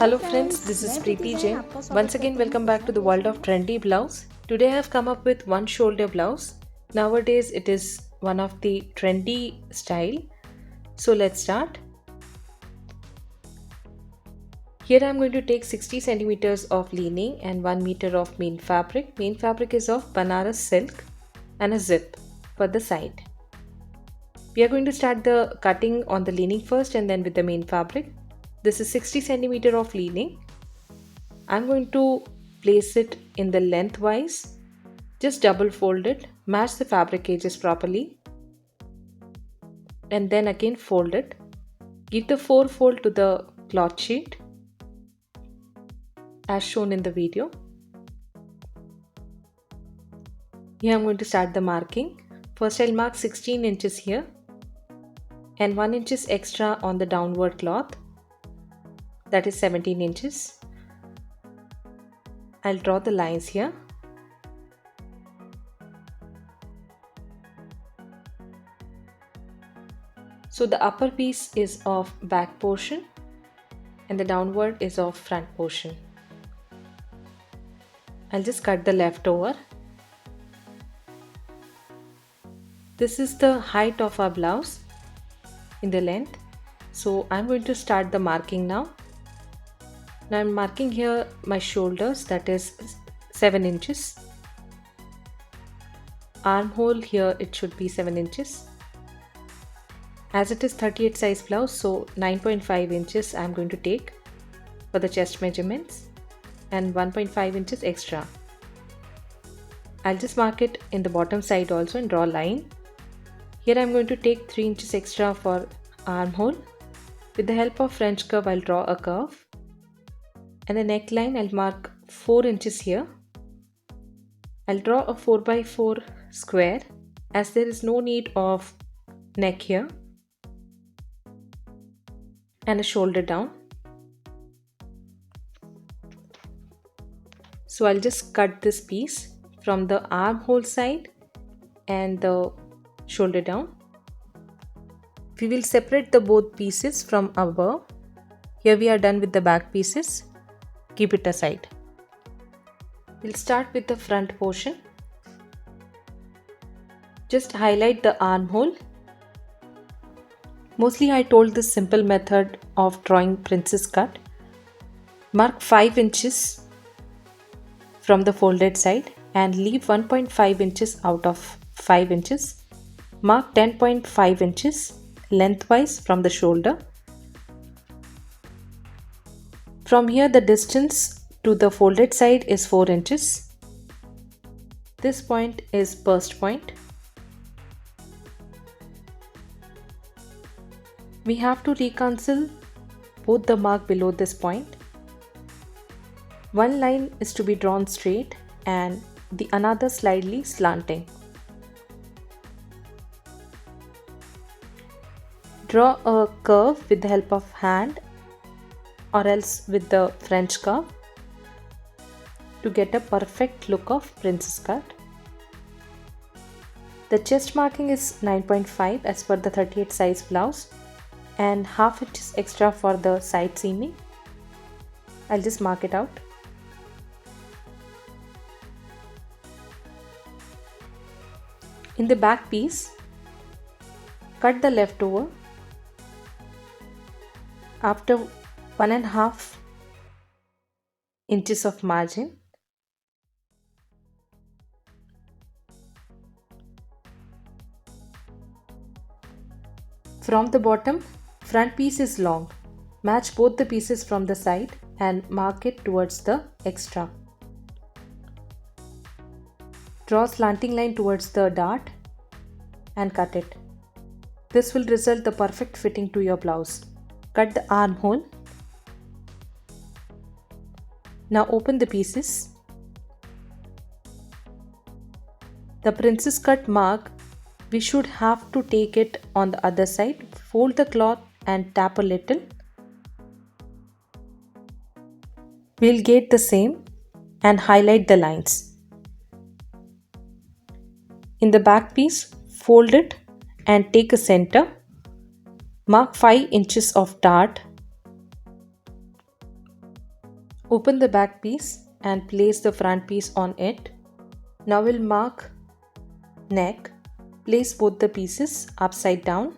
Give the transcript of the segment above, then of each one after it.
Hello friends, this is Preeti Jain. Once again welcome back to the world of trendy blouse. Today I have come up with one shoulder blouse. Nowadays it is one of the trendy style. So let's start. Here I am going to take 60 centimeters of lining and 1 meter of main fabric. Main fabric is of Banaras silk and a zip for the side. We are going to start the cutting on the lining first and then with the main fabric. This is 60 centimeter of lining. I'm going to place it in the lengthwise. Just double fold it, match the fabric edges properly, and then again fold it. Give the 4 fold to the cloth sheet as shown in the video. Here I'm going to start the marking. First I'll mark 16 inches here and 1 inches extra on the downward cloth. That is 17 inches. I'll draw the lines here. So the upper piece is of back portion and the downward is of front portion. I'll just cut the leftover. This is the height of our blouse in the length. So I'm going to start the marking now. Now I'm marking here my shoulders, that is 7 inches. Armhole here it should be 7 inches. As it is 38 size blouse, so 9.5 inches I'm going to take for the chest measurements and 1.5 inches extra. I'll just mark it in the bottom side also and draw a line. Here I'm going to take 3 inches extra for armhole. With the help of French curve, I'll draw a curve. And the neckline, I'll mark 4 inches here. I'll draw a 4x4 square as there is no need of neck here. And a shoulder down. So I'll just cut this piece from the armhole side and the shoulder down. We will separate the both pieces from above. Here we are done with the back pieces. Keep it aside. We'll start with the front portion. Just highlight the armhole. Mostly I told this simple method of drawing princess cut. Mark 5 inches from the folded side and leave 1.5 inches out of 5 inches. Mark 10.5 inches lengthwise from the shoulder. From here the distance to the folded side is 4 inches. This point is burst point. We have to reconcile both the mark below this point. One line is to be drawn straight and the another slightly slanting. Draw a curve with the help of hand or else with the French curve to get a perfect look of princess cut. The chest marking is 9.5 as per the 38 size blouse and half inches extra for the side seaming. I'll just mark it out. In the back piece, cut the leftover after 1.5 inches of margin. From the bottom, front piece is long. Match both the pieces from the side and mark it towards the extra. Draw a slanting line towards the dart and cut it. This will result the perfect fitting to your blouse. Cut the armhole. Now open the pieces. The princess cut mark, we should have to take it on the other side. Fold the cloth and tap a little. We'll get the same and highlight the lines. In the back piece, fold it and take a center. Mark 5 inches of dart Open the back piece and place the front piece on it. Now we'll mark neck. Place both the pieces upside down.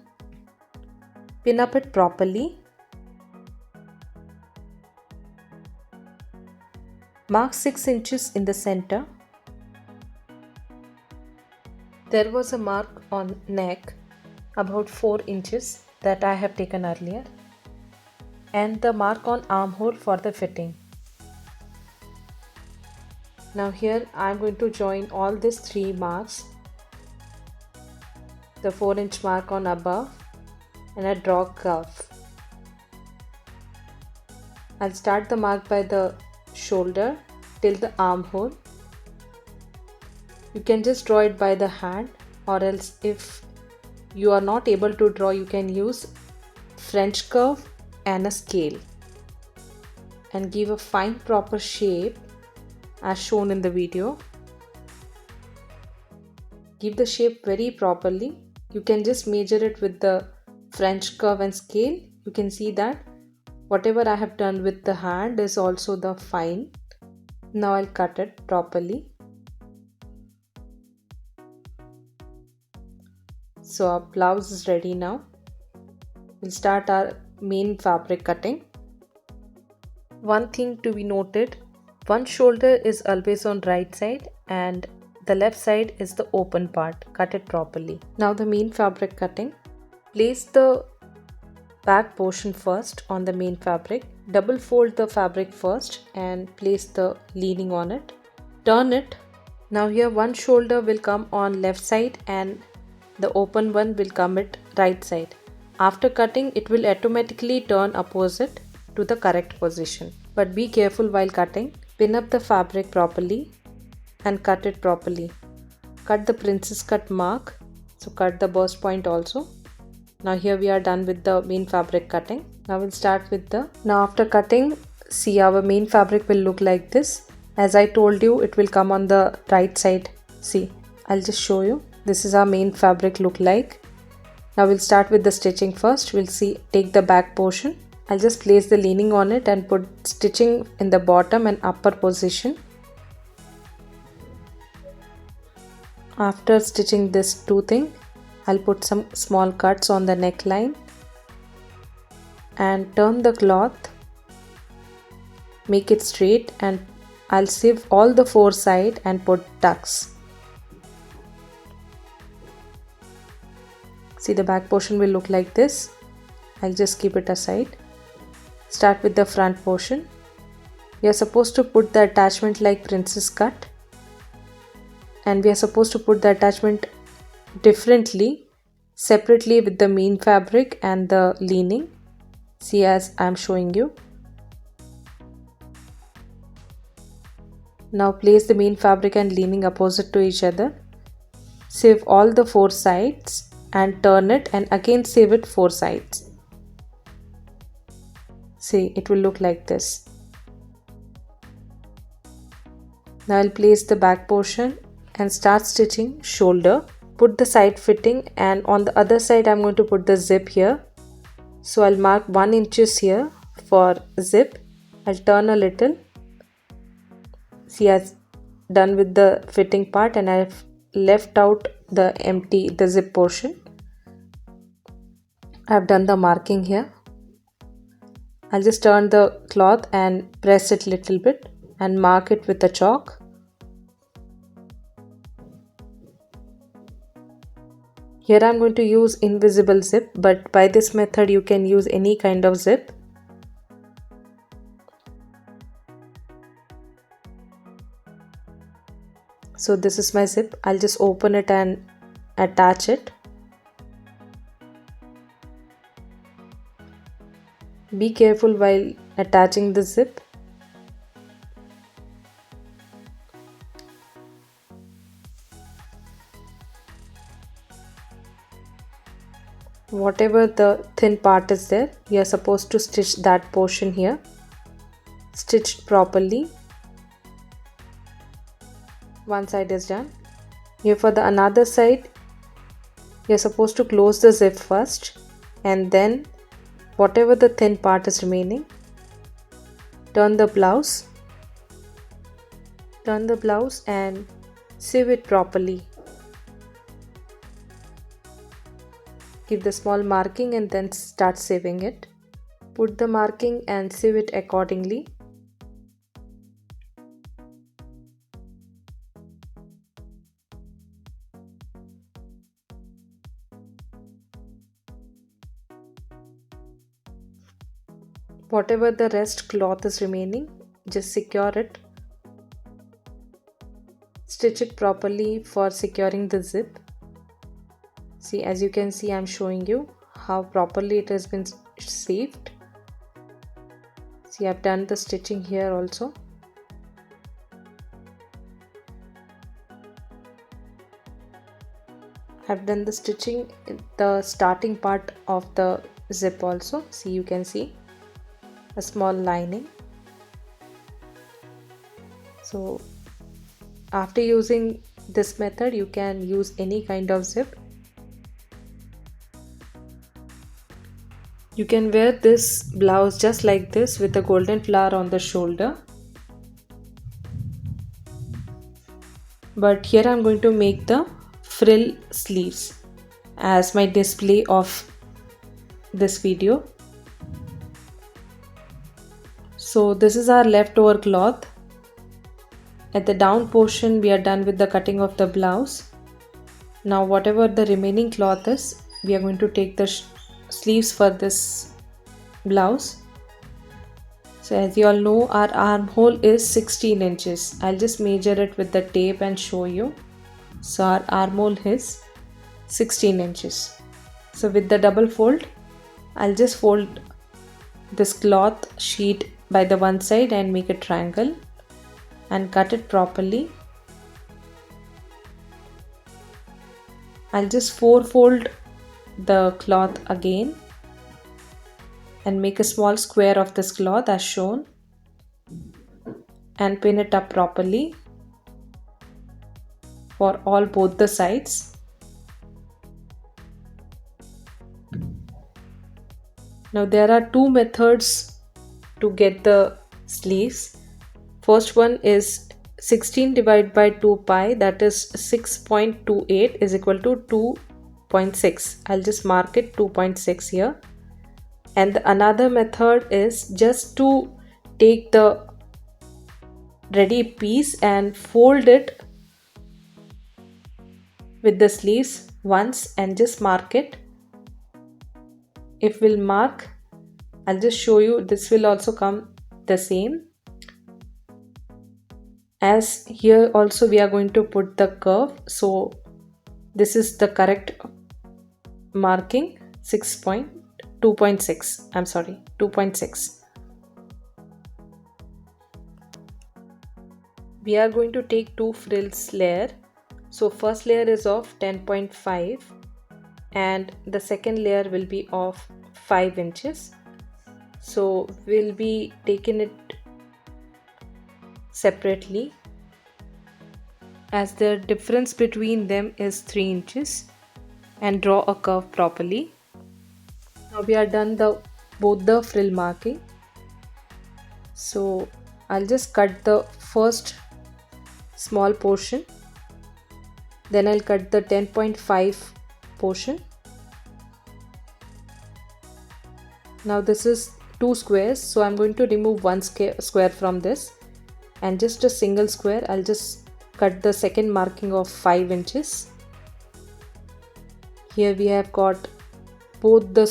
Pin up it properly. Mark 6 inches in the center. There was a mark on neck about 4 inches that I have taken earlier, and the mark on armhole for the fitting. Now here I am going to join all these 3 marks, the 4-inch mark on above, and I draw a curve. I'll start the mark by the shoulder till the armhole. You can just draw it by the hand, or else if you are not able to draw, you can use French curve and a scale and give a fine proper shape as shown in the video. Give the shape very properly. You can just measure it with the French curve and scale. You can see that whatever I have done with the hand is also the fine. Now I'll cut it properly. So our blouse is ready now. We'll start our main fabric cutting. One thing to be noted, one shoulder is always on right side and the left side is the open part. Cut it properly. Now the main fabric cutting. Place the back portion first on the main fabric. Double fold the fabric first and place the leaning on it. Turn it. Now here one shoulder will come on left side and the open one will come at right side. After cutting, it will automatically turn opposite to the correct position. But be careful while cutting. Pin up the fabric properly and cut it properly. Cut the princess cut mark. So cut the burst point also. Now here we are done with the main fabric cutting. Now we'll start with now after cutting, see our main fabric will look like this. As I told you, it will come on the right side. See, I'll just show you. This is our main fabric look like. Now we'll start with the stitching first. We'll take the back portion. I'll just place the leaning on it and put stitching in the bottom and upper position. After stitching this two thing, I'll put some small cuts on the neckline and turn the cloth. Make it straight and I'll sieve all the 4 sides and put tucks. See, the back portion will look like this. I'll just keep it aside. Start with the front portion. We are supposed to put the attachment like princess cut, and we are supposed to put the attachment differently, separately with the main fabric and the leaning. See, as I am showing you. Now place the main fabric and leaning opposite to each other. Sieve all the 4 sides and turn it and again sieve it 4 sides. See, it will look like this. Now I'll place the back portion and start stitching shoulder. Put the side fitting, and on the other side I'm going to put the zip here. So I'll mark 1 inches here for zip. I'll turn a little. See, I've done with the fitting part and I've left out the zip portion. I've done the marking here. I'll just turn the cloth and press it little bit and mark it with a chalk. Here I'm going to use invisible zip, but by this method you can use any kind of zip. So this is my zip. I'll just open it and attach it. Be careful while attaching the zip. Whatever the thin part is there, we are supposed to stitch that portion here. Stitch properly. One side is done. Here for the another side, you're supposed to close the zip first and then whatever the thin part is remaining, turn the blouse Turn the blouse and sew it properly. Give the small marking and then start sewing it. Put the marking and sew it accordingly. Whatever the rest cloth is remaining, just secure it. Stitch it properly for securing the zip. See, as you can see, I'm showing you how properly it has been saved. See, I've done the stitching here also. I've done the stitching in the starting part of the zip also. See, you can see a small lining. So after using this method, you can use any kind of zip. You can wear this blouse just like this with a golden flower on the shoulder. But here I'm going to make the frill sleeves as my display of this video. So this is our leftover cloth. At the down portion we are done with the cutting of the blouse. Now whatever the remaining cloth is, we are going to take the sleeves for this blouse. So as you all know, our armhole is 16 inches. I'll just measure it with the tape and show you. So our armhole is 16 inches. So with the double fold, I'll just fold this cloth sheet by the one side and make a triangle and cut it properly. I'll just fold the cloth again and make a small square of this cloth as shown and pin it up properly for both the sides. Now there are two methods to get the sleeves. First one is 16 divided by 2 pi, that is 6.28 is equal to 2.6. I'll just mark it 2.6 here. And the another method is just to take the ready piece and fold it with the sleeves once and just mark it. If we'll mark, I'll just show you, this will also come the same. As here also we are going to put the curve, so this is the correct marking, 2.6. I'm sorry, 2.6. We are going to take two frills layer. So first layer is of 10.5 and the second layer will be of 5 inches. So we'll be taking it separately as the difference between them is 3 inches and draw a curve properly. Now we are done both the frill marking. So I'll just cut the first small portion, then I'll cut the 10.5 portion. Now this is two squares, so I'm going to remove one square from this and just a single square. I'll just cut the second marking of 5 inches. Here we have got both the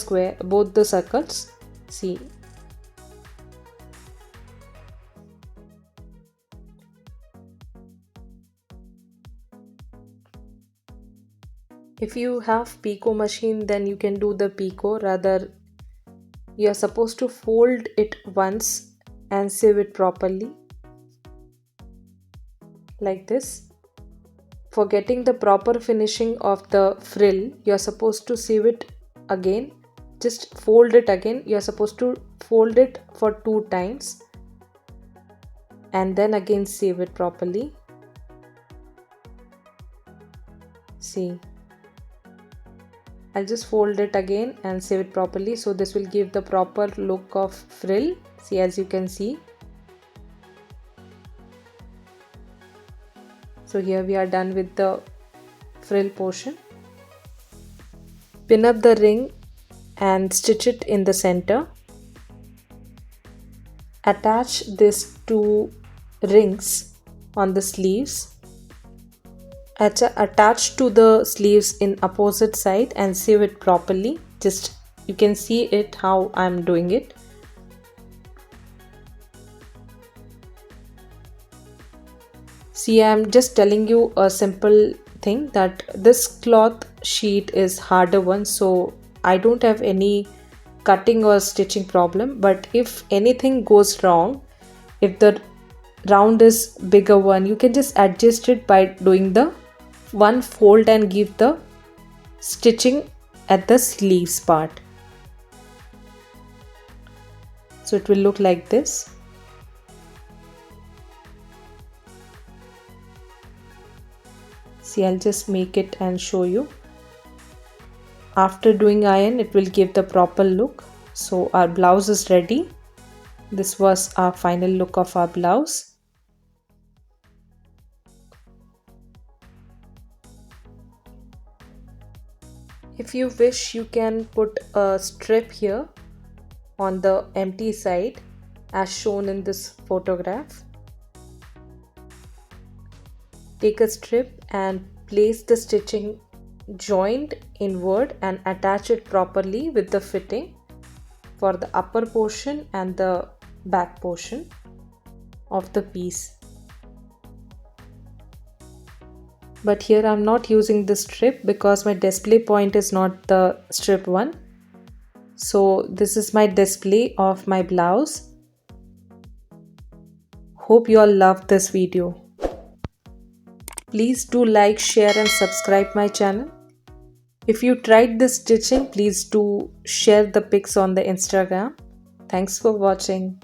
circles. See, if you have picot machine, then you can do the picot. Rather, you are supposed to fold it once and sew it properly like this. For getting the proper finishing of the frill, you are supposed to sew it again. Just fold it again. You are supposed to fold it for 2 times and then again sew it properly. See, I'll just fold it again and sew it properly, so this will give the proper look of frill. See, as you can see. So here we are done with the frill portion. Pin up the ring and stitch it in the center. Attach these two rings on the sleeves. Attach to the sleeves in opposite side and sew it properly. Just you can see it how I'm doing it. See, I'm just telling you a simple thing that this cloth sheet is harder one, so I don't have any cutting or stitching problem. But if anything goes wrong, if the round is bigger one, you can just adjust it by doing the one fold and give the stitching at the sleeves part. So it will look like this. See, I'll just make it and show you. After doing iron, it will give the proper look. So our blouse is ready. This was our final look of our blouse. If you wish, you can put a strip here on the empty side as shown in this photograph. Take a strip and place the stitching joint inward and attach it properly with the fitting for the upper portion and the back portion of the piece. But here I'm not using the strip because my display point is not the strip one. So this is my display of my blouse. Hope you all loved this video. Please do like, share and subscribe my channel. If you tried this stitching, please do share the pics on the Instagram. Thanks for watching.